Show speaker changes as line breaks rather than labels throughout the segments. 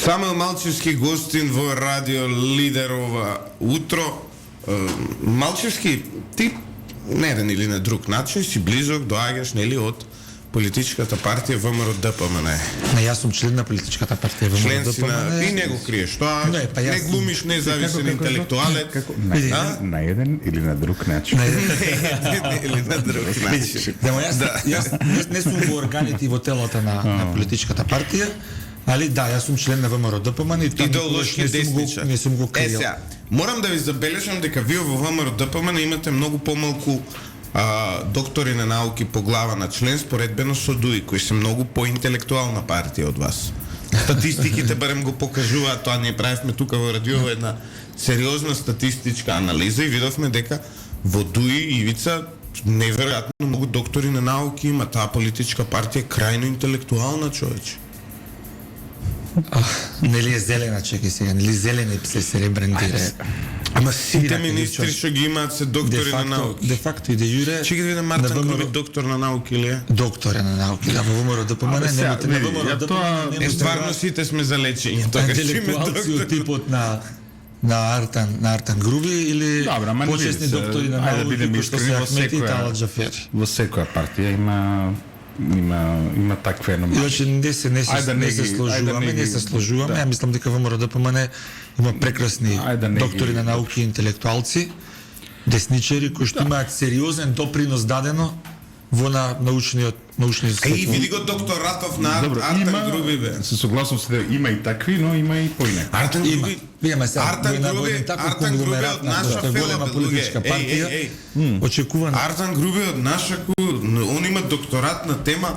Самуил Малчевски гостин во радио Лидер ова утро. Малчевски, ти на еден или на друг начин си близок, доаѓаш, нели, од политичката партија ВМРО ДПМН.
Јас сум член на политичката партија ВМРО
Член си на...
ДПМН.
И не го криеш тоа,
Не, па
не
јас-
глумиш независен интелектуалец.
На еден или на друг начин.
Или на друг начин.
Демо, јас не сум во органите и во телото на политичката партија, али да, јас сум член на ВМРО ДПМН и тоа
Идеолошки десничар.
не сум го криел.
Сега, морам да ви забележам дека вие во ВМРО ДПМН имате многу помалку доктори на науки по глава на член споредбено со ДУИ, кои се многу поинтелектуална партија од вас. Статистиките барем го покажуваат, тоа ние правевме тука во радио една сериозна статистичка анализа и видовме дека во ДУИ Ивица неверојатно многу доктори на науки има. Таа политичка партија е крајно интелектуална, човече.
Нели е зелена, чекај сега, нели зелени се ребрандира.
Ама сите
Ирак,
министри што ги имаат се доктори на науки.
Де факто и де јуре.
Чекай да видам Мартин Груби доктор на науки или е?
Доктор е на науки, да, во ВМРО ДПМН немате на ВМРО ДПМН.
Е, стварно сите сме за лечење, тоа ќе
Интелектуалци од типот на Артан Груби или
Добра, ама не
почесни
види се,
доктори на
ајде да
науки
бидеме
кои што
искрени,
се
во
Ахмети и
секоја-
Талат Джафери.
Во секоја партија има такви аномалии.
Иначе не се сложуваме. Ја мислам дека ВМРО ДПМН има прекрасни
Ајде да не
доктори
ги-
на науки и интелектуалци, десничари кои што имаат сериозен допринос дадено во научниот
И види го доктор Ратов на Артан Груби, бе.
Се согласувам со тебе, има и такви, но има и поинаку.
Артан
Има.
Груби,
Видиме сега,
Артан
во
Груби,
еден таков
Артан Груби
конгломерат
од
на
наша
што е голема
фела, бе,
политичка
луѓе.
партија,
Еј,
очекувано.
Артан Груби од наша он има докторат на тема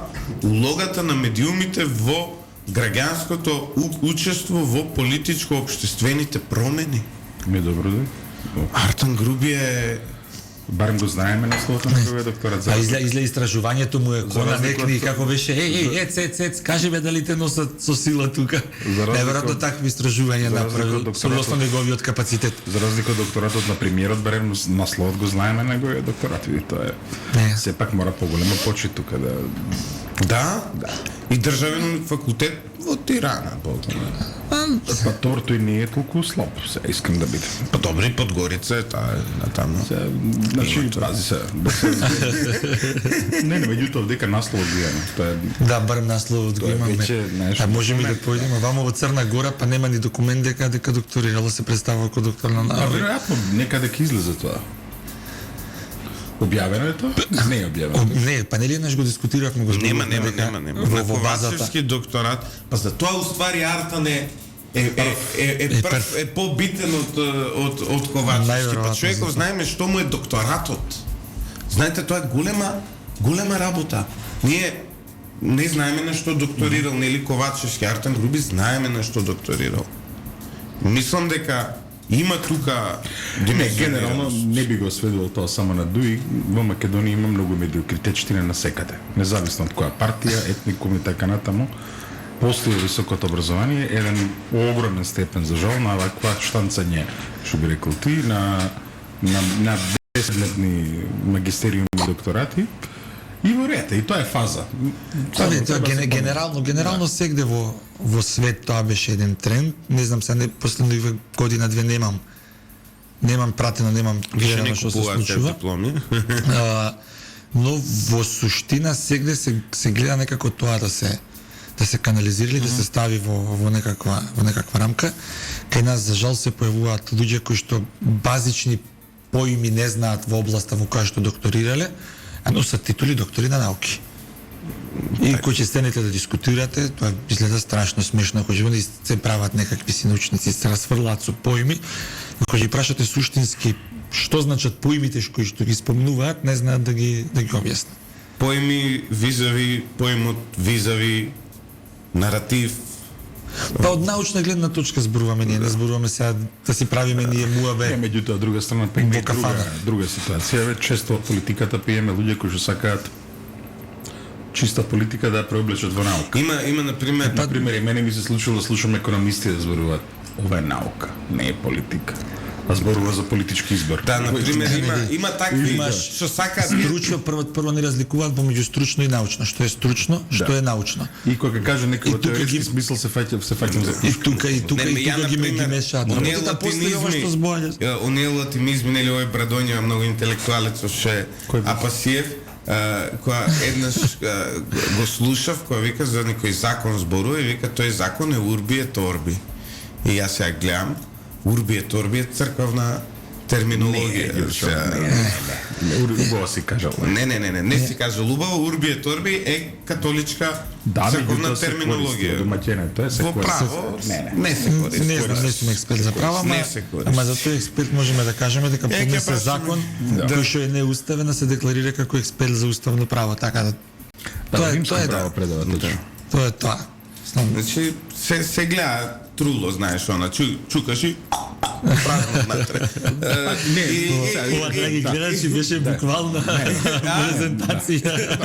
улогата на медиумите во граѓанското учество во политичко-општествените промени.
Ми е добро да.
Артан Груби е...
Барем го знаеме насловот на неговиот докторат.
А изле истражувањето му е кона
разлика
некни
од-
како беше ец, кажи ме дали те носат со сила тука.
За разлика
Неверојатно
од-
такви истражувања
за разлика од
направил
докторатот-
согласно неговиот капацитет.
За разлика од докторатот на премиерот, барем насловот го знаеме неговиот докторат. И тоа е.
Не.
Сепак мора поголема почит тука да.
Да? И државен факултет во Тирана.
Па тор тој не е толку слаб, се искам да биде.
Па добри, Подгорица е таа на таму.
Значи, пази се. Не, меѓутоа дека насловот го имаме. Тоа е
Да, барем насловот го
Тоа е
имаме.
веќе, знаеш,
А можеме да
документ.
појдеме вамо во Црна Гора, па нема ни документ дека докторирала се представува како доктор на
А
науки.
веројатно некаде ќе излезе тоа. Објавено е тоа? Не е објавено.
Не, па нели еднаш го дискутиравме го
Нема.
Во базата.
Ковачевски докторат. Па за тоа уствари Артан е прв, е побитен од Ковачевски. Па
Најверојатно
човеков
за тоа.
знаеме што му е докторатот. Знаете, тоа е голема работа. Ние не знаеме на што докторирал, нели Ковачевски, Артан Груби знаеме на што докторирал. Мислам дека има тука
Не, генерално не би го сведувал тоа само на ДУИ. Во Македонија има многу медиокритечтина на секаде. Независно од која партија, етникум и така натаму. Постои високото образование, еден огромен степен за жал на ваква штанцање, што би рекол ти, на 10-летни магистериуми и докторати. И во ред, и тоа е фаза.
Тоа е, тоа
Треба се
генерално сегде во свет тоа беше еден тренд. Не знам се не последниве година-две немам пратено, немам
Више
гледано
не
што се
купуваат
случува.
дипломи.
Но во суштина сегде се гледа некако тоа да се канализира или да се стави во некаква рамка. Кај нас за жал се појавуваат луѓе кои што базични поими не знаат во областа во која што докторирале, а носат титули доктори на науки. И кои ќе стенете да дискутирате, тоа изгледа страшно смешно, кои живеат и се прават некакви си научници, се расфрлаат со поими, но кои ги прашате суштински што значат поимите кои што ги спомнуваат, не знаат да ги објаснат.
Поеми визави, поемот визави, наратив.
Па од научна гледна точка зборуваме, ние не зборуваме сега да си правиме ние муабе.
Меѓутоа, од друга страна, па има
Во
и друга ситуација. Ве често од политиката пиеме луѓе кои што сакаат чиста политика да ја преоблечат во наука.
Има например,
Например, и мене ми се случило да слушам економисти да зборуваат. Ова е наука, не е политика. а зборува за политички избор.
Да, например, има такви
Имаш
што сакаат
Стручно, прво не разликуваат помеѓу стручно и научно. Што е стручно, што е научно.
И кога каже некој во
И тука
теоретски
ги-
смисол се фаќам за
И тука
Не, ја,
ги
например,
мешаат.
оние
Работата постои ова што збојаш.
оние латинизми, нели овој Брадоња, многу интелектуалец ше
Кој бе?
Апасиев, која еднаш го слушав, која вика за некој закон зборува и вика тој закон е урби et orbi. И јас ја гледам, урби et orbi е црковна терминологија.
Убаво си кажал.
Не си кажа убаво, урби et orbi е католичка црковна терминологија.
Домаќенето е се
Во
користи.
право не се користи.
Не знам, не сум експерт за право,
Не се користи.
ама за тој експерт можеме да кажеме дека
ќе
поднесе
прашаме.
закон кој што е неуставен, а се декларира како експерт за уставно право, така да тоа е
право предава точно.
Тоа е тоа. Знам.
Значи, се гледа труло, знаеш, она, чукаш и празно внатре.
Ова кога ги гледаш и беше буквално презентација.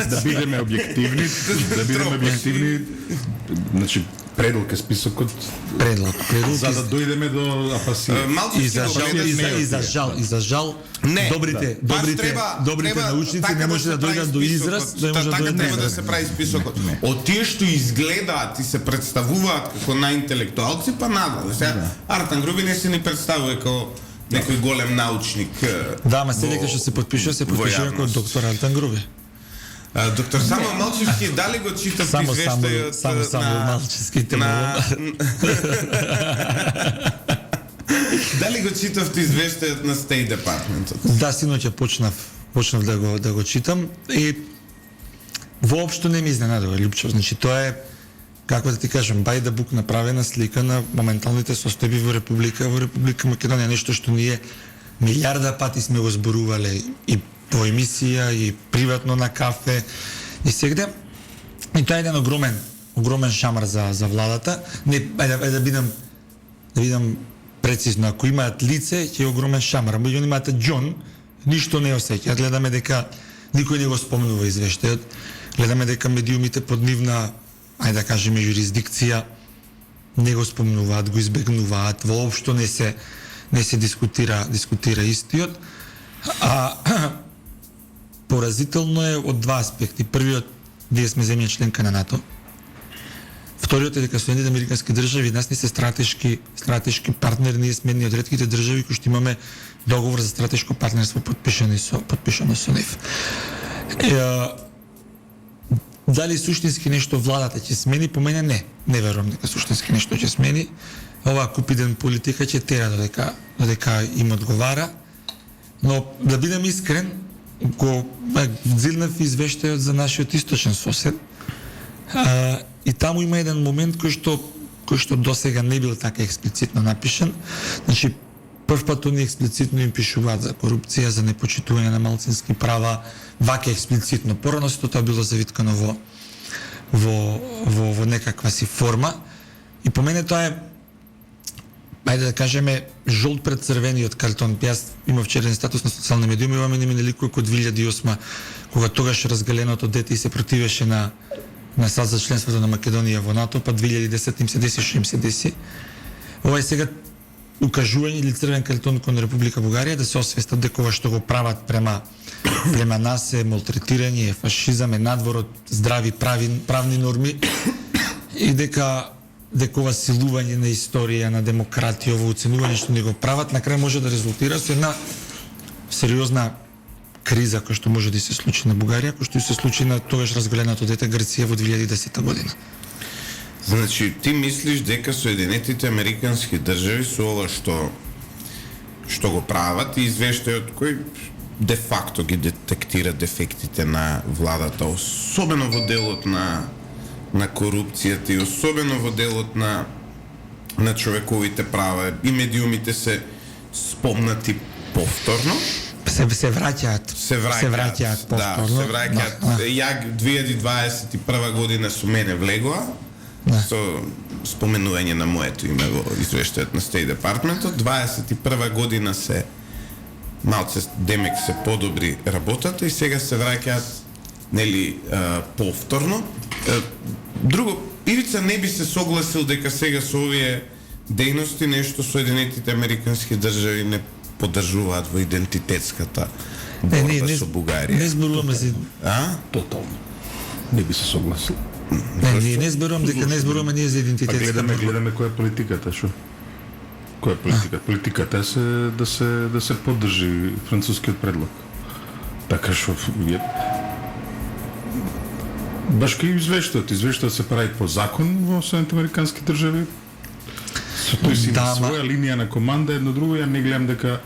Да бидеме објективни, значи предлог е списокот
Предлог
за да дојдеме до апасија.
Малчевски
И за жал,
Не,
добрите научници не може да дојдат до израз, не може да
така
дојдат до
треба да
израз.
се прави списокот. Од тие што изгледаат и се представуваат како најинтелектуалци, па надале. Сега Артан Груби не се ни представува како некој голем научник.
Да, ама се дека што се подпишува како
јавност.
доктор Алтан Груби.
Доктор Само Малчевски, дали го читав
Само
извештајот
малчевските
Дали го читавте извештајот на State Department?
Да, синоќа почнав да го читам и воопшто не ми изненадува Лјупчев. Значи тоа е, како да ти кажам, by the book направена слика на моменталните состојби во Република Македонија, нешто што ние милиарда пати сме го зборувале и по емисија и приватно на кафе и сегде. И тоа е еден огромен шамар за владата. Не, ајде да бидам прецизно, ако имаат лице, ќе е огромен шамар. Меѓу имаат Џон, ништо не осеќа. Гледаме дека никој не го спомнува извештајот. Гледаме дека медиумите под нивна, ајде да кажеме, юрисдикција не го спомнуваат, го избегнуваат, воопшто не се дискутира истиот. Поразително е од два аспекти. Првиот, ние сме земја членка на НАТО. Вториот е дека Соединените американски држави нас не се стратешки партнери, ние сме едни од ретките држави кои што имаме договор за стратешко партнерство подпишано со нив. Дали суштински нешто владата ќе смени? По мене не верувам дека суштински нешто ќе смени. Оваа купиден политика ќе тера додека им одговара. Но да бидам искрен, го зилнав извештајот за нашиот источен сосед. И таму има еден момент кој што досега не бил така експлицитно напишан. Значи, првпат они експлицитно им пишуваат за корупција, за непочитување на малцински права, вака експлицитно. Порано сето тоа било завиткано во некаква си форма. И по мене тоа е, ајде да кажеме, жолт пред црвениот картон. Јас имав вчерен статус на социјални медиуми, имаме не минали кој од 2008, кога тогаш разгаленото дете и се противеше на САД за членството на Македонија во НАТО, па 2010 им се деси што им се деси. Ова е сега укажување или црвен картон кон Република Бугарија да се освестат дека ова што го прават према нас е малтретирање, е фашизам, е надвор од здрави правни норми и дека ова силување на историја, на демократија, ово уценување што ни го прават, на крај може да резултира со една сериозна криза која што може да се случи на Бугарија, која што се случи на тогаш разгаленото дете Грција во 2010 година.
Значи, ти мислиш дека Соединетите Американски држави со ова што го прават и извештајот кој де факто ги детектира дефектите на владата, особено во делот на корупцијата и особено во делот на човековите права, и медиумите се спомнати повторно.
Се враќаат повторно.
Да, се враќаат. Ја 2021 година со мене влегоа, со споменување на моето име во извештајот на State Department. 21 година се малце демек се подобри работата и сега се враќаат нели повторно. Друго, Ивица не би се согласил дека сега со овие дејности нешто Соединетите Американски држави не поддржуваат во идентитетската борба со Бугарија.
Не зборуваме за
Тотално. Не би се согласил.
ние не зборуваме дека не зборуваме ние за идентитетска борба.
Гледаме која е политиката, шо? Која е политиката? Политиката е да се поддржи францускиот предлог. Така што баш кај извештаот се прави по закон во Соединените Американски држави. Тој си има своја линија на команда, едно друго, ја не гледам дека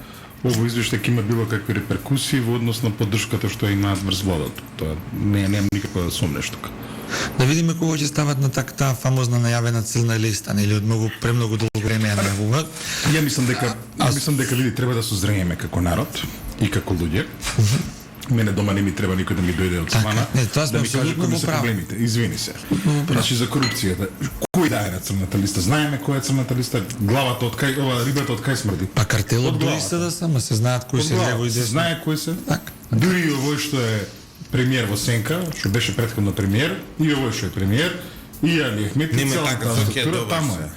ово извештај ќе има било какви реперкусии во однос на поддршката што имаат врз владата. Тоа немам никаква да сумнеш тука.
Да видиме кога ќе стават на таа фамозна најавена црна листа, нели од премногу долго време ја најавуваат.
Ја мислам дека види треба да созрееме како народ и како луѓе. Мене дома не ми треба никој да ми дојде од Свана да ми каже кои се проблемите. Извини се. Значи за корупцијата. Кој да е на црната листа? Знаеме која е црната листа? Главата од кај, рибата од кај смрди?
Па картелот дури се да сама се знаат кои се лево и десно.
Знае кои се. Дури и овој што е премиер во Сенка, што беше претходно премиер, и овој што е премиер, и Али Ахмети, целата структура таму е.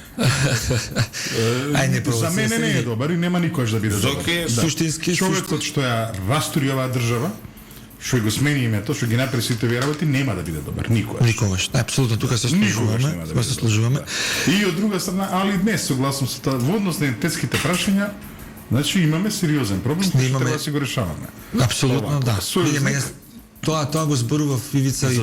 За мене не е добар и нема никош да биде добар.
Суштински
Човекот што ја растури оваа држава, што го смени името, што ги направи сите овие работи, нема да биде добар никогаш.
Никогаш. Апсолутно тука се служуваме.
И од друга страна, али днес согласно со тоа, во однос на идентитетските прашања, значи имаме сериозен проблем, кој треба да си го решаваме.
Апсолутно да. Видиме тоа го зборува Ивица и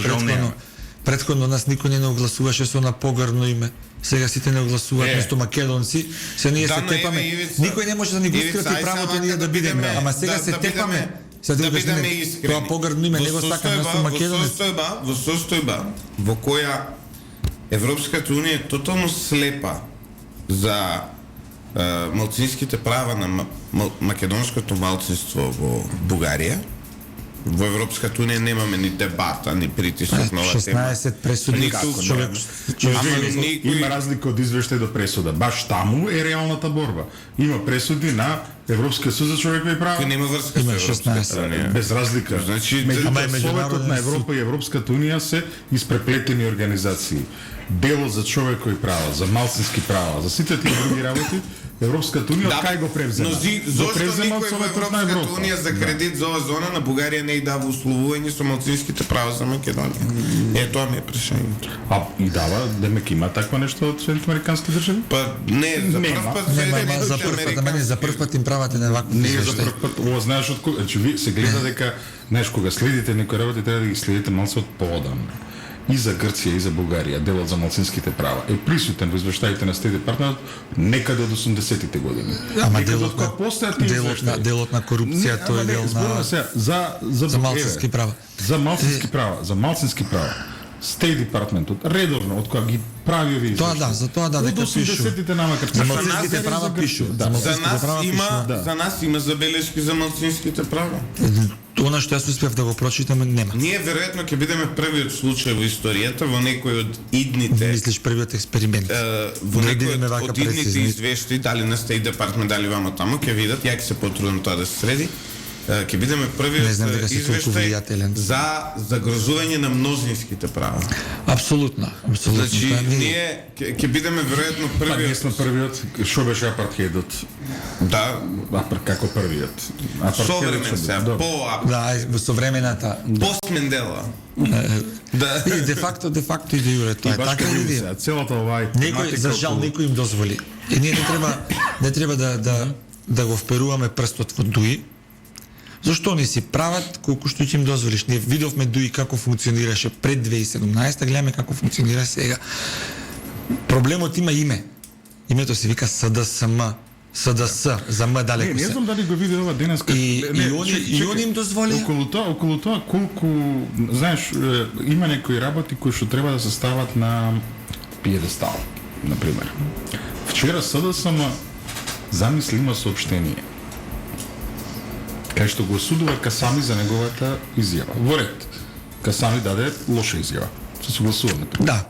претходно нас никој не огласуваше со на погрно име. Сега сите не огласуваат место македонци, се ние се тепаме. Никој не може да ни го ускрати правото ние да бидеме, ама сега се тепаме.
Да бидеме искрени.
Тоа погрно име него сака место македонец.
Во состојба во која Европската унија е тотално слепа за малцинските права на македонското малцинство во Бугарија. Во Европската унија немаме ни дебата, ни притисок на оваа тема.
16 пресуди како човек.
Има разлика од извештај до пресуда. Баш таму е реалната борба. Има пресуди на Европскиот суд за човекови права.
Кој нема врска со Европската унија.
Без разлика.
Значи,
Советот на Европа и Европската унија се испреплетени организации. Дело за човекови права, за малцински права, за сите тие други работи, Европската унија кај го превзема?
Зошто никој во Европската унија за кредит за оваа зона на Бугарија не и дава условување со малцинските права за Македонија? Тоа ми е прашањето.
И дава, демек има такво нешто од Соединените Американски држави?
Па не, за прв пат
за прв пат им правате на вакво.
Не за прв пат, ова знаеш од кога, значи ви се гледа дека знаеш кога следите некои работи треба да ги следите малку од поодамна. И за Грција и за Бугарија делот за малцинските права е присутен во извештаите на Стейт Департамент некаде од 80-тите години.
Ама делот на корупција тој дел на за малцински права.
За малцински права. Стейт Департаментот редовно од кога ги прави овие
извештаи. За тоа дека пишу. За малцинските права пишу.
За нас има забелешки за малцинските права.
Она што јас успеав да го прочитам нема.
Ние веројатно ќе бидеме првиот случај во историјата во некој од идните.
Мислиш првиот експеримент.
Во некој од идните извештаи, дали на Стейт Департамент, дали вамо таму, ќе видат, ја ќе се потрудам тоа да се среди. Ќе бидеме првиот извештај за загрозување на мнозинските права.
Апсолутно.
Значи, ние ќе бидеме веројатно првиот.
Ние сме првиот, што беше апартхеидот?
Да,
како првиот.
Современ се,
во современата.
Пост Мендела.
Да. И де факто и де јуре тоа е така или не?
Целата оваа
некој за жал некој им дозволи. И ние не треба да го вперуваме прстот во Дуи. Зошто не си прават колку што ќе им дозволиш? Ние видовме Дуи како функционираше пред 2017, гледаме како функционира сега. Проблемот има име. Името се вика СДСМ. СДС, за М далеко се.
Не знам дали го види ова денеска.
И они им дозволи.
Околу тоа колку, знаеш, има некои работи кои што треба да се стават на пиедестал, на пример. Вчера СДСМ замисли има соопштение кај што го осудува Касами за неговата изјава. Во ред, Касами даде лоша изјава. Со согласуване.
Да.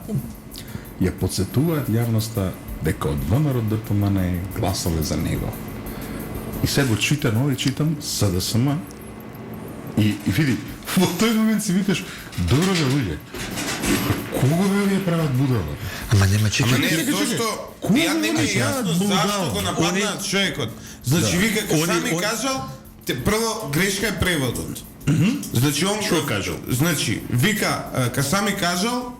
Ја подсетуваат јавноста дека од ВМРО ДПМН гласале за него. И сега го читам СДСМ, и види, во тој момент си викаш, добро бе луѓе, Кого бе ви прават будала?
Ама нема чеки.
Ама не, зашто ја не ми е јасно зашто го нападнаат човекот. Значи вика сами кажал, прво грешка е преводот. Значи он
Што кажал?
Значи вика Касами кажал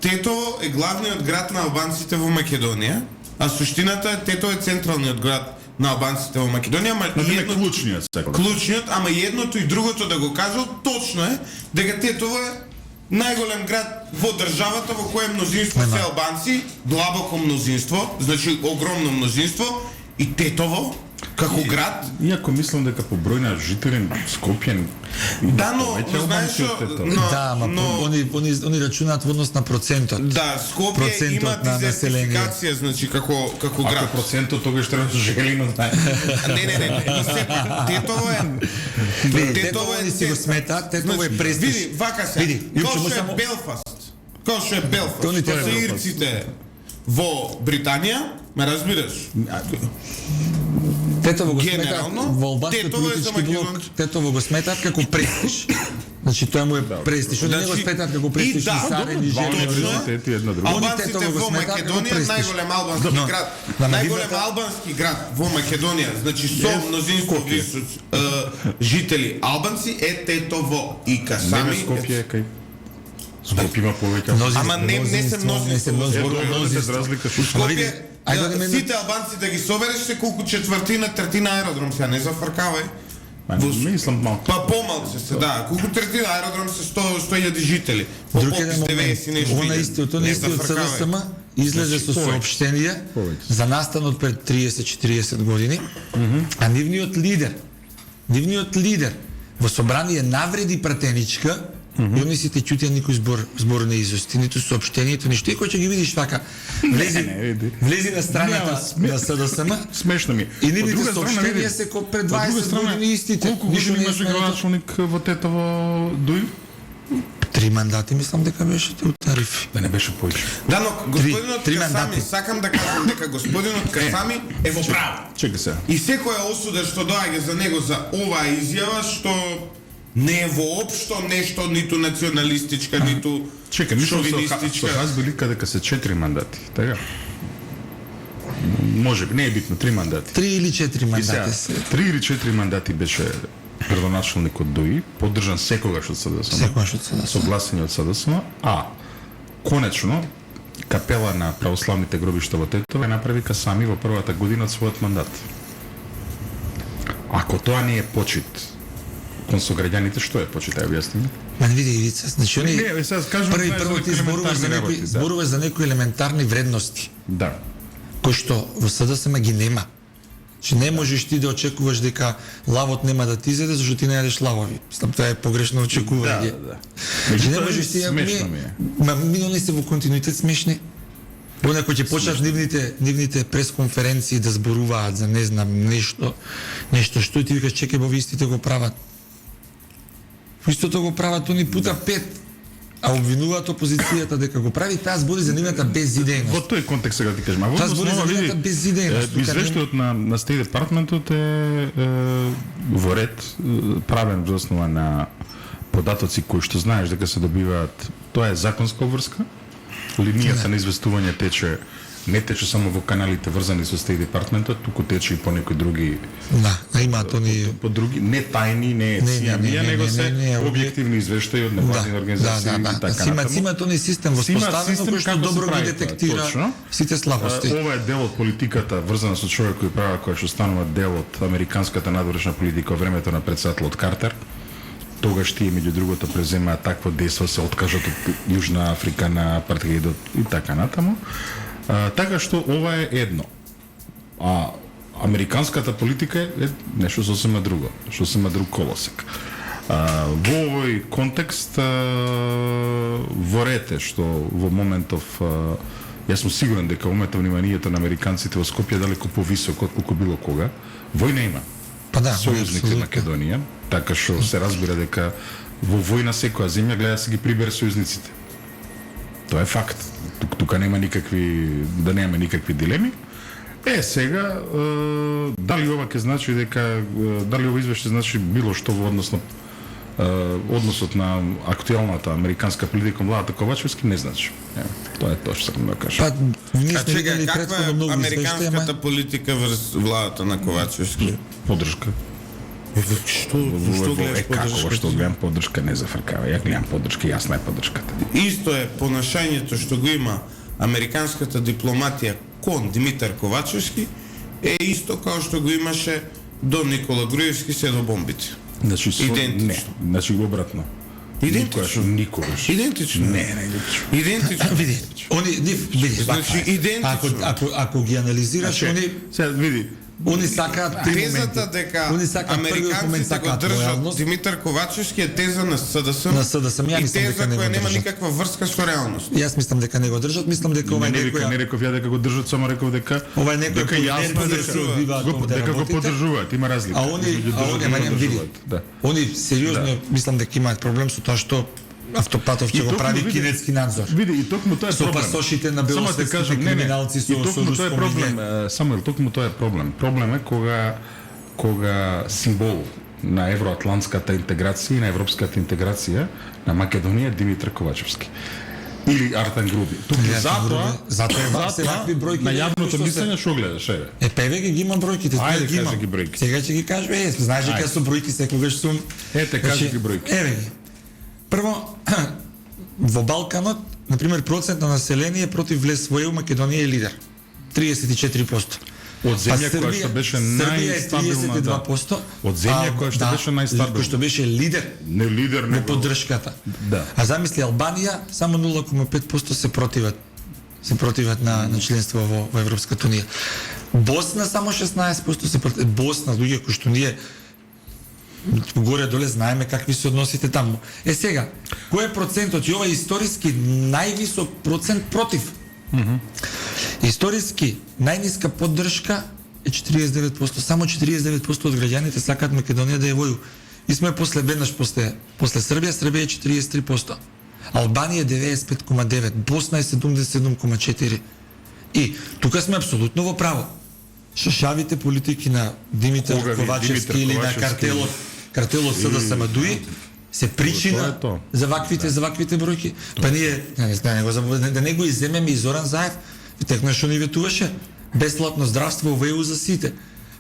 Тетово е главниот град на албанците во Македонија, а суштината е Тетово е централниот град на албанците во Македонија, ама
едно клучниот секој.
Клучниот, ама и едното и другото да го кажал, точно е дека Тетово е најголем град во државата во кој мнозинство се албанци, длабоко мнозинство, значи огромно мнозинство, и Тетово како град.
Иако мислам дека по број на жители Скопје
Да, но знаеш што,
Да, ама они рачунаат во однос на процентот.
Да, Скопје има дизертификација, значи како град.
Ако процентот тогаш треба Желино знае.
Не, Тетово е
Тетово не си го сметаат, Тетово е престиж.
Види, вака се. Кој што е Белфаст? Кој што е Белфаст? Тоа се ирците во Британија, ме разбираш?
Тетово го сметаат
Генерално,
во албанскиот
Тетово е за
политички блок,
Македонци.
Тетово го сметаат како престиж. Значи тоа му е престиж, они не го сметаат како престиж
и да,
и Сарен и
точно
Желино.
е.
Универзитети една друга.
Албанците
Тетово го
во
сметаат како
Македонија
престиж.
најголем албански
Но,
град.
на
Најголем
видата-
албански град во Македонија, значи со мнозинство жители албанци е Тетово и
Не
Касами.
Скопје е кај. Скопје има повеќе.
Ама не се мнозинство.
Едната разлика што
Скопје,
Ајде да ме-
сите албанци да ги собереш се колку четвртина, третина аеродром, сега не зафркавај.
Мислам малку.
Па помалку се, да. Колку третина аеродром се 100.000 жители. По
Друг
попис
еден
90 и
момент,
нешто.
она
илјади.
истиот
Не
СДСМ
зафркавај.
излезе со
Повеќе.
соопштение
Повеќе.
за настанот пред 30-40 години, а нивниот лидер во собрание навреди пратеничка и они сите ќутија никој збор не изости, ниту соопштението, ништо. И кој ќе ги видиш така, влези на страната на СДСМ,
Смешно ми.
и нивните соопштенија се пред 20 години истите.
Колку
Ништо
години
не е
имаше
сменето.
градачник во Тетово Дуј?
3 мандати мислам дека беше у тарифи.
Да не беше повеќе.
Да, но господинот
Три
Касами,
мандати.
сакам да кажам дека господинот Касами е во право.
Чекај се.
И секоја осуда што доаѓа за него за оваа изјава што не е воопшто нешто ниту националистичка, ниту
Чекај, мислам со
шовинистичка.
Хазбилика дека се 4 мандати, така? Може би, не е битно, 3 мандати.
3 или 4
И сега,
мандати се.
3 или 4 мандати беше градоначалник од ДУИ, поддржан секогаш од СДСМ.
Секогаш од СДСМ.
Согласени од СДСМ, а конечно капела на православните гробишта во Тетово ја направи Касами во првата година од својот мандат. Ако тоа не е почит кон сограѓаните, што е почит, ај објасни ми?
Ма не види Ивица, значи они
Не, сега кажам,
прво ти зборуваш за некои елементарни вредности
Да.
кои што во СДСМ ги нема. Че не можеш ти да очекуваш дека лавот нема да ти изеде зашто ти не јадеш лавови. Мислам тоа е погрешно очекување.
Да.
Значи не
Меѓутоа,
можеш ти
смешно ми е.
Ма они се во континуитет смешни. Она кој ќе почнат нивните пресконференции да зборуваат за не знам нешто што ти викаш чекај во истите го прават. Истото го прават они пута 5. А обвинуваат опозицијата дека го прави, таа збори за нивната безидејност.
Во тој контекст сега ти кажам. А во
Таа збори за
основа,
нивната безидејност.
извештајот на State Departmentот е во ред правен во основа на податоци кои што знаеш дека се добиваат. Тоа е законска обврска. Линијата на известување тече не тече само во каналите врзани со State Departmentот, туку тече и по некои други
Да, имаат они
по други не тајни, не сијамија, него се објективни извештаи од невладини организации и така натаму.
Имаат они систем воспоставено кој што добро ги детектира сите слабости.
Ова е дел од политиката врзана со човекови права која што станува дел од американската надворешна политика во времето на претседателот Картер. Тогаш тие меѓу другото преземаат такво дејство, се откажат од Јужна Африка на апартеидот и така натаму. Така што ова е едно. А американската политика е нешто сосема друго, сосема друг колосек. Во овој контекст во рете што во моментов јас сум сигурен дека во моментов вниманието на американците во Скопје е далеко повисоко отколку било кога. Војна има.
Па да,
Сојузници Македонија, така што се разбира дека во војна секоја земја гледа да се ги прибере сојузниците. Тоа е факт. Тука нема никакви, да нема никакви дилеми. Сега, дали ова ќе значи дека, дали ова извештај значи било што во односно односот на актуелната американска политика владата Ковачевски не значи. Тоа е тоа што сакам да кажам.
Па, ние
А
сме
чекай,
видели
каква
претходно
е
многу извештаи,
американската политика врз владата на Ковачевски?
Поддршка.
Што гледаш
Како
поддршка?
што гледам поддршка не зафркава. Ја гледам поддршка, јасна е поддршката.
Исто е понашањето што го има американската дипломатија кон Димитар Ковачевски е исто како што го имаше до Никола Груевски се до бомбите.
Значи
Идентично.
Не, значи го обратно.
Идентично.
Никогаш.
Идентично.
Не.
Идентично.
Види, види,
Значи,
вака е.
идентично.
Ако ги анализираш,
Сега види,
они сакаат три
Тезата
моменти.
дека
Они сакаат првиот момент
американците го
сакаат
држат
лојалност.
Димитар Ковачевски е теза на СДСМ.
На СДСМ, ја
и
мислам дека
теза
не го
која нема
држат.
никаква врска со реалност.
Јас мислам дека не го држат, мислам дека ова е
не
некоја
реков ја дека го држат, само реков дека
ова е некој
дека јасно е
да се одбиваат овде
дека го
работите.
поддржуваат, има разлика.
А они,
Измеѓу држат и
види,
поддржуваат. Да.
они сериозно мислам дека имаат проблем со тоа што Автопатов ќе
И
го
токму,
прави
види,
кинетски надзор.
Види, и токму тоа е
Со
проблем.
пасошите на
Само
белосветските
те кажам,
криминалци
и
со
токму тоа е
руско
проблем.
милје.
Самуил, токму тоа е проблем. Проблем е кога символ на евроатлантската интеграција и на европската интеграција на Македонија Димитар Ковачевски. Или Артан Груби. Туку
Затоа се вакви бројки
на јавното
што се-
мислење што гледаш, еве.
Певе ги имам бројките,
Ајде,
ги имам.
кажи ги бројките.
Сега ќе ги кажам, знаеш дека
Ајде.
со бројки секогаш сум.
Ете, кажи ги бројки.
Еве ги. Прво, во Балканот, на пример, процент на население против влез во ЕУ Македонија е лидер. 34%.
Од земја
Па
која што беше
Србија е
најстабилна,
32%.
Од земја која што беше најстабилна.
Која што беше лидер
Не лидер,
во
него
поддршката.
Да.
А замисли Албанија само 0,5% се противат на членство во Европската унија. Босна само 16% се противат. Босна, луѓе кои што ние горе доле знаеме какви се односите таму. Сега, кој е процентот? И ова е историски највисок процент против. Историски најниска поддршка е 49%. Само 49% од граѓаните сакаат Македонија да ја воју. И сме веднаш после Србија, Србија е 43%. Албанија е 95,9%, Босна е 77,4%. И тука сме апсолутно во право. Шашавите политики на Димитар
Кога ви
Ковачевски
Димитар
или на
Ковачевски
картелот СДСМ за причина
Тоа е
за ваквите бројки. Па ние да не го иземеме и Зоран Заев, текно што ни ветуваше бесплатно здравство во ЕУ за сите.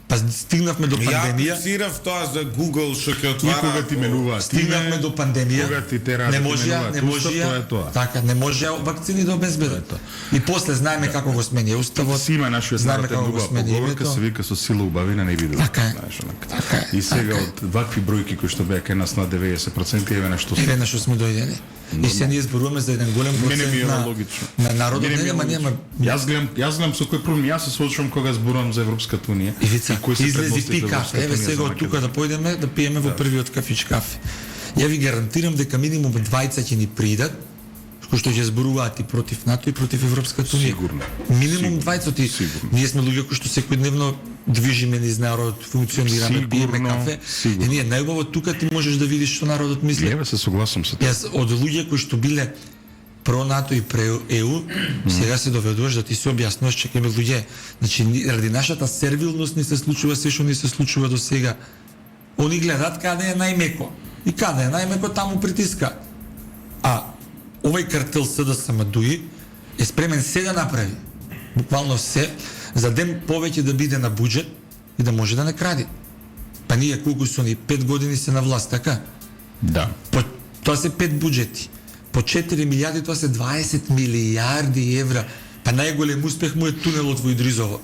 Па стигнавме до
Ја
пандемија.
апlicирав тоа за Google што ќе
И
отвара.
кога ти менуваат
Стигнавме до пандемија.
Кога ти тераа
не
да ти
можеа,
менуваат
не
устав,
можеа.
тоа е тоа.
Така, не можеа вакцини да обезбедат. И после знаеме како го смени уставот.
Си има нашиот
знаеме
народ
како го
еднува
смени
поговорка,
името.
се вика со сила убавина не видува.
Така е.
Знаеш, онака.
Така е,
И сега
така е.
од вакви бројки кои што беа кај нас на 90%, еве нешто
Еве на што сме дојдени. И се ние зборуваме за еден голем
Мене ми е
процент
логично.
на народот,
Мене ми е
нема
логично. Јас гледам со кој проблем јас се соочувам кога зборувам за Европската унија.
Ивица,
кои се
излези
предности
пи
за
кафе.
Европската
Еве
унија
сега
за
од тука
Македонија.
да појдеме да пиеме во првиот кафич кафе. Ја ви гарантирам дека минимум 20 ќе ни придат, кои што ќе зборуваат и против НАТО и против Европската унија.
Сигурно.
Минимум 20 и
Сигурно.
ние сме луѓе кои што секојдневно движиме низ народот, функционираме,
Сигурно,
пиеме кафе.
сигурно.
И ние најубаво тука ти можеш да видиш што народот мисли.
Еве се согласам со тоа.
Јас од луѓе кои што биле про НАТО и про ЕУ, сега се доведуваш да ти се објаснуваш, чекаме луѓе. Значи, ради нашата сервилност ни се случува се што ни се случува до сега. Они гледат каде е најмеко. И каде е најмеко, таму притиска. А овој картел СДСМ дуи е спремен се да направи. Буквално се, за ден повеќе да биде на буџет и да може да не кради. Па ние колку су ни 5 години се на власт, така?
Да.
Тоа се 5 буџети. По 4 милиарди, тоа се 20 милиарди евра. Па најголем успех му е тунелот во Идризово.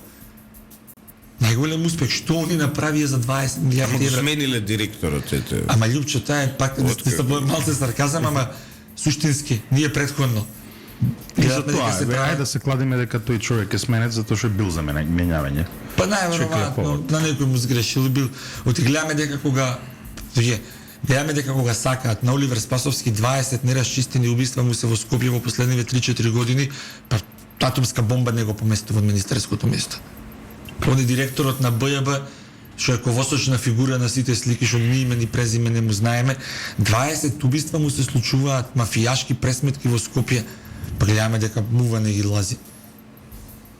Најголем успех, што они направија за 20
Ама
милиарди
го
евра.
смениле директорот, ете.
Ама Лјупче, таа е пак не се малце сарказам, ама суштински, ние претходно.
И за
Гледаме дека
тоа,
се
бе,
прави-
ајде да се кладиме дека тој човек е сменет затоа што е бил за менјавање.
Па најверојатно на некој му сгрешил бил. Гледаме дека кога сакаат на Оливер Спасовски 20 неразчистени убиства му се во Скопје во последниве 3-4 години, па атомска бомба не го поместува од министерското место. Они директорот на БЈБ, што е ковосочна фигура на сите слики, што ни име ни презиме не му знаеме, 20 убиства му се случуваат, мафијашки пресметки во Скопје, па гледаме дека мува не ги лази.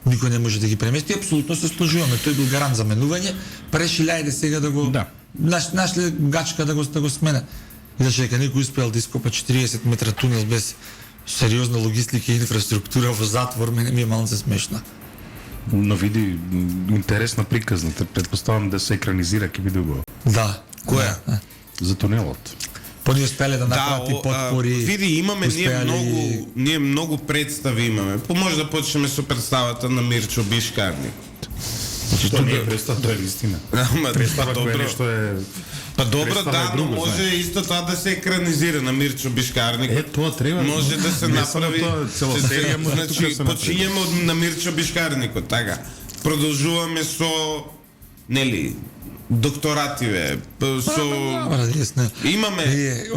Никој не може да ги премести, апсолутно се сложуваме. Тој бил гарант за менување, па реши ајде сега да го
Да.
нашле гачка да го смена. Иначе дека некој успеал да ископа 40 метра тунел без сериозна логистика и инфраструктура во затвор, мене ми е малце смешно.
Но види, интересна приказната. Предпоставам да се екранизира, ќе биде убаво.
Да.
Која?
Да.
За тунелот.
Па ние успеле да направат и подпори.
Види, имаме ние многу представи имаме. Може да почнеме со представата на Мирчо Бишкарник.
Што не е представа, тоа е вистина. Представа која нешто е...
Па добро, да, но
друго,
може исто тоа да се екранизира на Мирчо Бишкарник.
Тоа треба.
Може да се направи.
Цела серија може да се направи.
Почињеме од на Мирчо Бишкарникот, така. Продолжуваме со нели докторативе, со имаме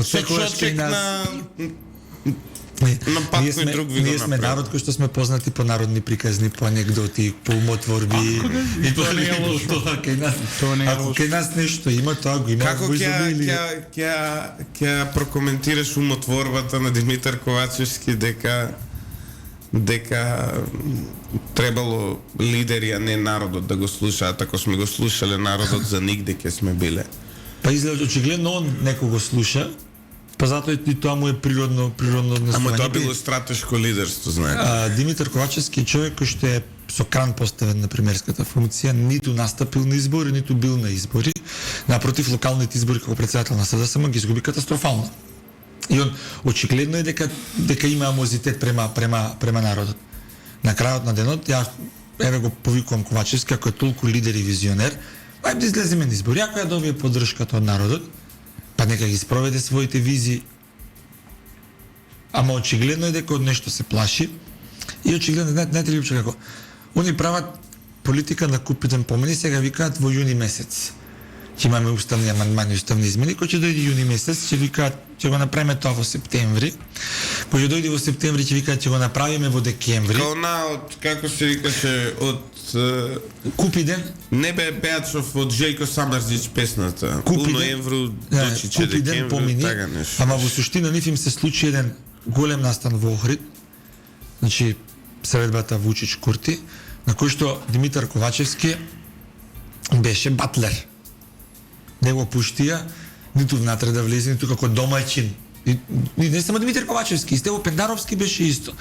сочек на пак кој друг ви го
ние сме народ кој што сме познати по народни приказни, по анегдоти, по умотворби. И тоа не е лошо. Ако кај нас нешто има, тоа го има.
Како ќе прокоментираш умотворбата на Димитар Ковачевски дека требало лидери, а не народот да го слушаат. Ако сме го слушале народот, за нигде ќе сме биле.
Па изгледа очигледно он некого слуша, па затоа и тоа му е природно наслање.
Ама тоа било стратешко лидерство, знаете.
Димитар Ковачевски е човек кој што е со кран поставен на премиерската функција, ниту настапил на избори, ниту бил на избори. Напротив, локалните избори како председател на СДСМ ги изгуби катастрофално. И он очигледно е дека има амозитет према народот. На крајот на денот ја еве го повикувам Ковачевски, ако е толку лидер и визионер, ајде да излеземе на избори, ако ја добие поддршката од народот, па нека ги спроведе своите визии. Ама очигледно е дека од нешто се плаши и очигледно знаете ли како они прават политика на купиден помени, сега викаат во јуни месец. Ќе имаме уставни амандмани, уставни измени, кој ќе дојде јуни месец, ќе викаат ќе го направиме тоа во септември. Кој ќе дојде во септември, ќе викаат ќе го направиме во декември.
Од како се викаше од
Купиден.
Не бе Беачов од Желјко Самарзич песната. Ноември дочиче
Купиден помини. Ама во суштина нив им се случи еден голем настан во Охрид. Значи средбата Вучич-Курти, на кој што Димитар Ковачевски беше батлер. Не го пуштија ниту внатре да влезе, ниту како домаќин. И не само Димитар Ковачевски, и Стево Пендаровски беше исто.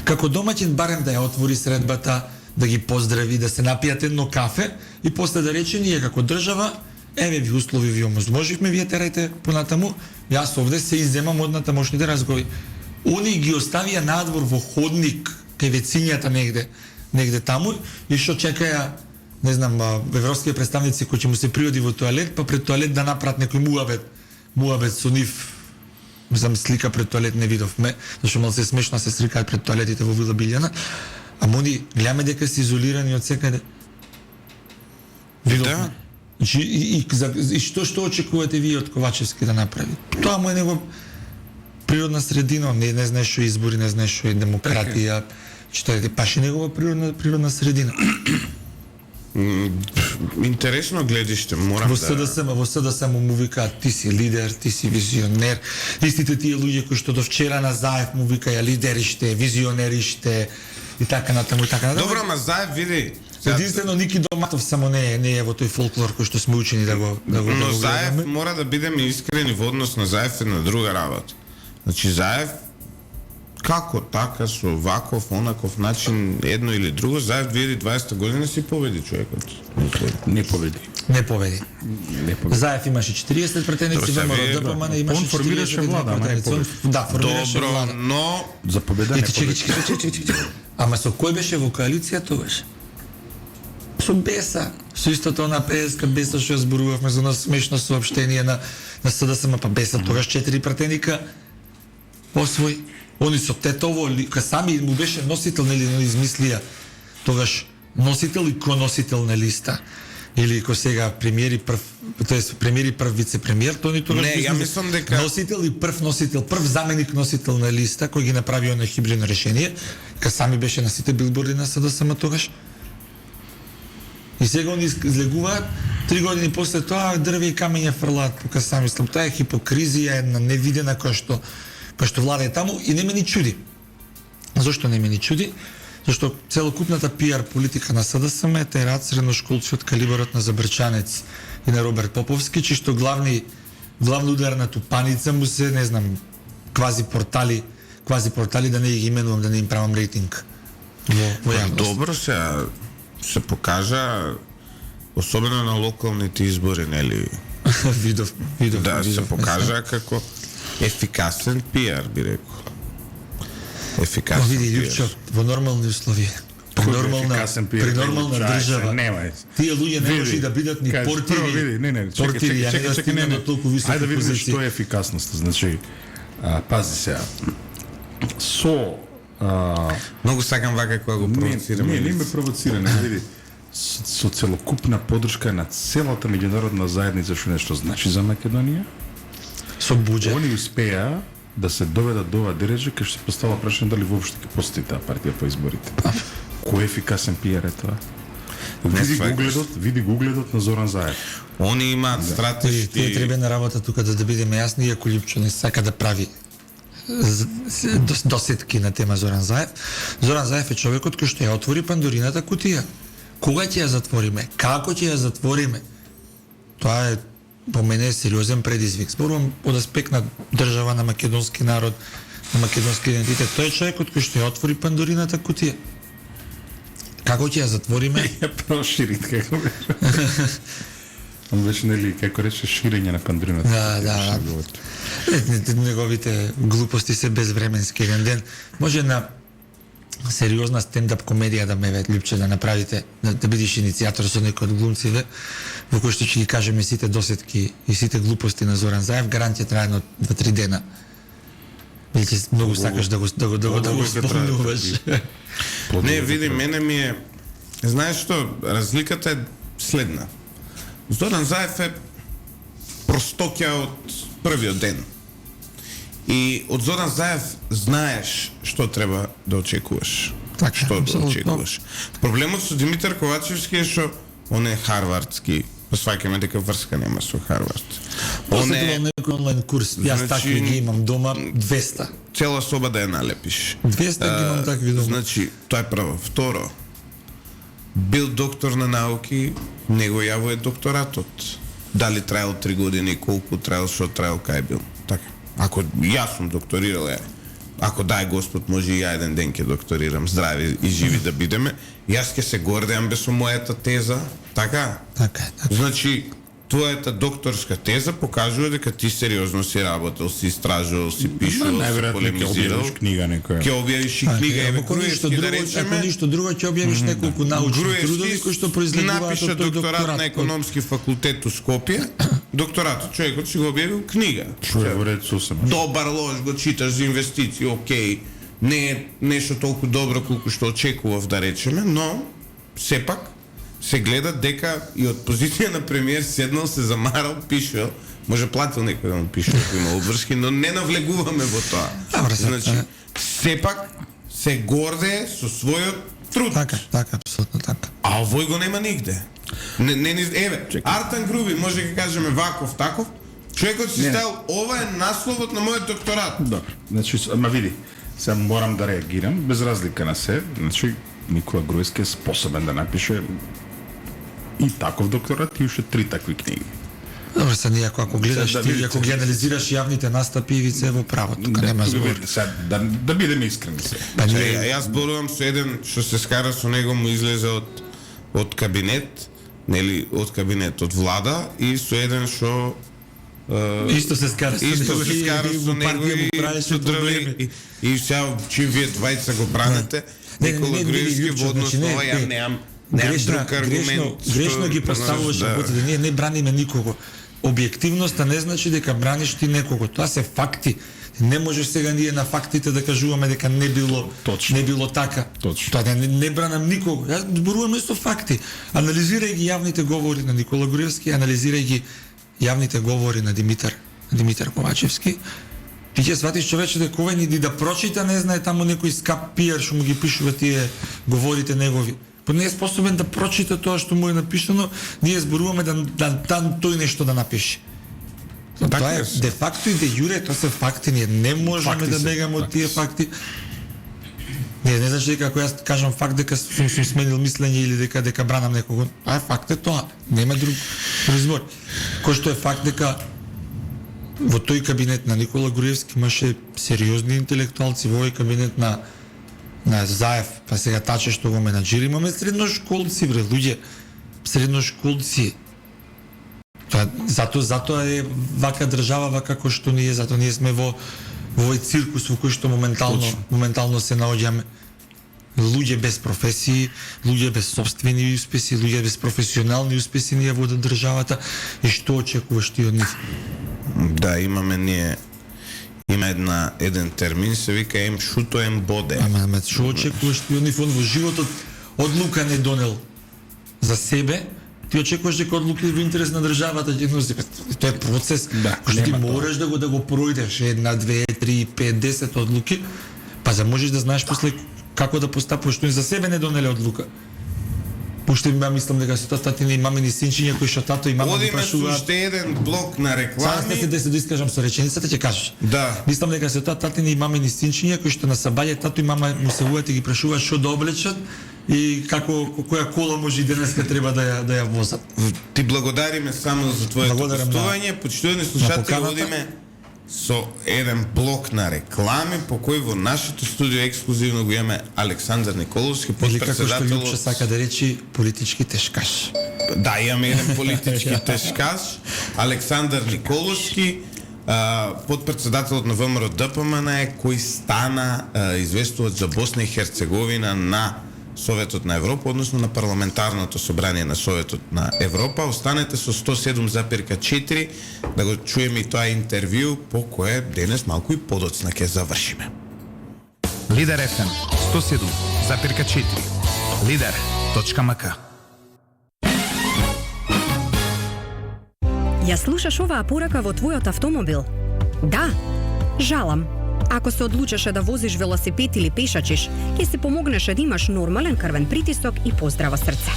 Како домаќин барем да ја отвори средбата, да ги поздрави, да се напијат едно кафе и после да рече ние како држава, еве ви услови, ви оможможивме, вие терајте понатаму, јас овде се изземам од натамошните разговори. Они ги оставија надвор во ходник, кај вецињата негде таму, и што чекаја, не знам, европските представници кои ќе му се приоди во тоалет, па пред тоалет да направат некој муабет со нив. Мислам, слика пред тоалет не видовме, зашто малце смешно се сликаат пред тоалетите во Вила Билјана. Ама они гледаме дека се изолирани од секаде. Видовме. Значи, и што очекувате вие од Ковачевски да направи? Тоа му е него природна средина, не знаеш што е избори, не знаеш што е демократија, што е паше негова природна средина.
Интересно гледиште, морам
во СДСМ му викаат ти си лидер, ти си визионер. Истите тие луѓе кои што до вчера на Заев му викаја лидериште, визионериште и така натаму и така натаму.
Добро, ама Заев види.
Единствено Ники Доматов само не е во тој фолклор кој што сме учени да го
Но Заев мора да бидеме искрени во однос на Заев е на друга работа. Значи Заев како така со ваков, онаков начин, едно или друго, Заев 2020 година си победи човекот.
Не победи.
Заев имаше 40 претеници, ВМРО ДПМН имаше 40
он формираше влада, ама не победи.
Да, формираше влада.
Но
за победа не победи.
Ама со кој беше во коалиција тогаш? Со Беса. Со истото на ПСК Беса што ја зборувавме за нас смешно соопштение на СДСМ, па Беса тогаш 4 претеника освои. Они со Тетово, сами му беше носител, нели измислија тогаш носител и коносител на листа. Или ко сега премиери прв вице-премиер, тој ни тогаш
не, ја мислам дека
носител и прв заменик носител на листа, кој ги направи оно хибридно решение, сами беше на сите билборди на СДСМ тогаш. И сега они излегуваат 3 години после тоа дрве и камења фрлаат по сами. Тоа е хипокризија, една невидена која што владае таму и не ме ни чуди. Зошто не ме ни чуди? Зашто целокупната пиар политика на СДСМ е тераат средношколци од калибарот на Забрчанец и на Роберт Поповски, чии што главни главна ударна тупаница му се, не знам, квази портали да не ги именувам, да не им правам рейтинг. Во јавност.
Добро се покажа, особено на локалните избори, нели?
видов,
Да, се покажа како ефикасен пиар, би рекол. Ефикасен
види,
пиар.
Лјупчо, во нормални услови. При нормална држава. Тие луѓе не може да бидат ни портири. Портири, а не да стигнат до толку високи
Ајде да видиме
позиции.
што е ефикасноста. Значи, пази сега.
Многу сакам вака кога го провоцирам.
Не ме провоцира, не види. Со целокупна подршка на целата меѓународна заедница што нешто значи за Македонија.
Со буџет.
Они успеа да се доведат до оваа дереже кај што се поставува прашање дали воопшто ќе постои таа партија по изборите. Кој е ефикасен пиар е тоа? Види гугледот на Зоран Заев.
Они имаат
Тие
стратешки...
треба на работа тука да бидеме јасни, иако Лјупчо не сака да прави досетки на тема Зоран Заев. Зоран Заев е човекот кој што ја отвори Пандорината кутија. Кога ќе ја затвориме? Како ќе ја затвориме? Тоа е по мене сериозен предизвик. Зборувам од аспект на држава, на македонски народ, на македонски идентитет. Тој е човекот кој што ја отвори Пандорината кутија. Како ќе ја затвориме?
Ја прошири како беше. Он беше нели како рече ширење на Пандорината.
Да. Неговите глупости се безвременски. Еден ден може на сериозна стендап комедија да ме Лјупче да направите, да бидеш иницијатор со некој од глумците, во кој што ќе ги кажеме сите досетки и сите глупости на Зоран Заев, гарантија трае едно 2-3 дена. Веќе многу сакаш да го спомнуваш.
Не, види, мене ми е... Знаеш што, разликата е следна. Зоран Заев е простокја од првиот ден. И од Зоран Заев знаеш што треба да очекуваш.
Така,
што да
апсолутно.
очекуваш. Проблемот со Димитар Ковачевски е што он е харвардски. Сваќаме дека врска нема со Харвард. Он
Посетувал некој онлайн курс. Јас такви ги имам дома 200.
Цела соба да ја налепиш.
200 ги имам такви дома.
Значи, тоа е прво. Второ, бил доктор на науки, него јаво е докторатот. Дали траел 3 години, колку траел, што траел, кај бил. Така. Ако јас сум докторирал, ако дај Господ, може и ја еден ден ќе докторирам, здрави и живи да бидеме, јас ќе се гордеам без со мојата теза, така?
Така.
Значи, твојата докторска теза покажува дека ти сериозно си работел, си истражувал, си пишувал, си
Најверојатно ќе
полемизирал.
објавиш книга некоја.
Ќе објавиш и книга, еве Груевски да речеме.
Ако ништо друго ќе објавиш неколку научни трудови кои што произлегуваат
напиша
од тој
докторат на економски факултет у Скопје. Докторатот човекот си го објавил книга.
Што е во ред сосема.
Добар лош го читаш за инвестиции, окей. Не е нешто толку добро колку што очекував да речеме, но сепак се гледа дека и од позиција на премиер седнал, се замарал, пишел, може платил некој да му пише, ако има обврски, но не навлегуваме во тоа.
Добре,
Значи, сепак се горде со својот труд.
Така, апсолутно така.
А овој го нема нигде. Еве, Артан Груби, може да кажеме ваков, таков, човекот си ставил, ова е насловот на мојот докторат.
Добро. Значи, ама види, сега морам да реагирам, без разлика на се, значи, Никола Груевски е способен да напише и таков докторат и уште 3 такви книги.
Добре, са ние ако гледаш
Да
ти,
видите,
ако ги анализираш јавните настапи, ви се во право, тука нема збор.
Да бидеме искрени се.
Па ние
Јас зборувам со еден што се скара со него, му излезе од кабинет, нели, од кабинет од влада, и со еден што
исто се скара со него
и
правеше проблеми.
И сега чим вие двајца го браните, Никола Груевски во однос на ова, ја немам друг аргумент.
Грешно ги поставуваш работите. Ние не браниме никого. Објективноста не значи дека браниш ти некого. Тоа се факти. Не може сега ние на фактите да кажуваме дека не било така.
Точно.
Тоа не бранам никого. Јас зборувам со факти. Анализирај ги јавните говори на Никола Груевски, анализирај ги јавните говори на Димитар Ковачевски. Ти ќе сватиш човече дека овој ни да прочита, не знае таму некој скап пиар што му ги пишува тие говорите негови. Па не е способен да прочита тоа што му е напишано, ние зборуваме да тој нешто да напише. Тоа е де факто и де јуре, тоа се факти, ние не можеме да бегаме од тие факти. Не значи дека ако јас кажам факт дека сум сменил мислење или дека бранам некого, тоа е факт е тоа, нема друг избор. Кој што е факт дека во тој кабинет на Никола Груевски имаше сериозни интелектуалци, во овој кабинет на Заев, па сега таче што во менаџери имаме средношколци, бре, луѓе, средношколци. Затоа е вака држава, вака како што ние, затоа ние сме во овој циркус во кој што моментално се наоѓаме. Луѓе без професии, луѓе без собствени успеси, луѓе без професионални успеси ние водат државата и што очекуваш ти од нив?
Да, има еден термин се вика ем шуто ем боде.
Ама што очекуваш ти од нив? Он во животот одлука не донел за себе, ти очекуваш дека одлуки во интерес на државата ќе носи. Тоа е процес кој ти мораш да го пројдеш 1, 2, 3, 5, 10 одлуки, па за можеш да знаеш после како да постапуваш, што и за себе не донеле одлука. Пуште ми мислам дека се тоа татини и мамини синчиња кои што тато и мама ги прашуваат.
Одиме со уште еден блок на реклами.
Сега се да искажам со реченицата, ќе кажеш.
Да.
Мислам дека се тоа татини и мамини синчиња кои што на сабање тато и мама му се уват и ги прашуваат што да облечат и која кола може и денеска треба да ја возат.
Ти благодариме само за твоето гостување. Почитувани слушатели, одиме со еден блок на реклами по кој во нашето студио ексклузивно го имаме Александар Николовски,
подпредседател. Или како што Лјупче сака да речи, политички тешкаш.
Да, имаме еден политички тешкаш, Александар Николовски, подпредседателот на ВМРО ДПМН кој стана известувач за Босна и Херцеговина на Советот на Европа, односно на парламентарното собрание на Советот на Европа. Останете со 107,4 да го чуеме и тоа интервју по кое денес малку и подоцна ќе завршиме.
Лидер FM 107,4 Lider.mk.
Ја слушаш оваа порака во твојот автомобил? Да, жалам. Ако се одлучеше да возиш велосипед или пешачиш, ќе се помогнеше да имаш нормален крвен притисок и поздраво срце.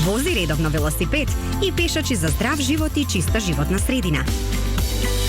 Вози редовно велосипед и пешачи за здрав живот и чиста животна средина.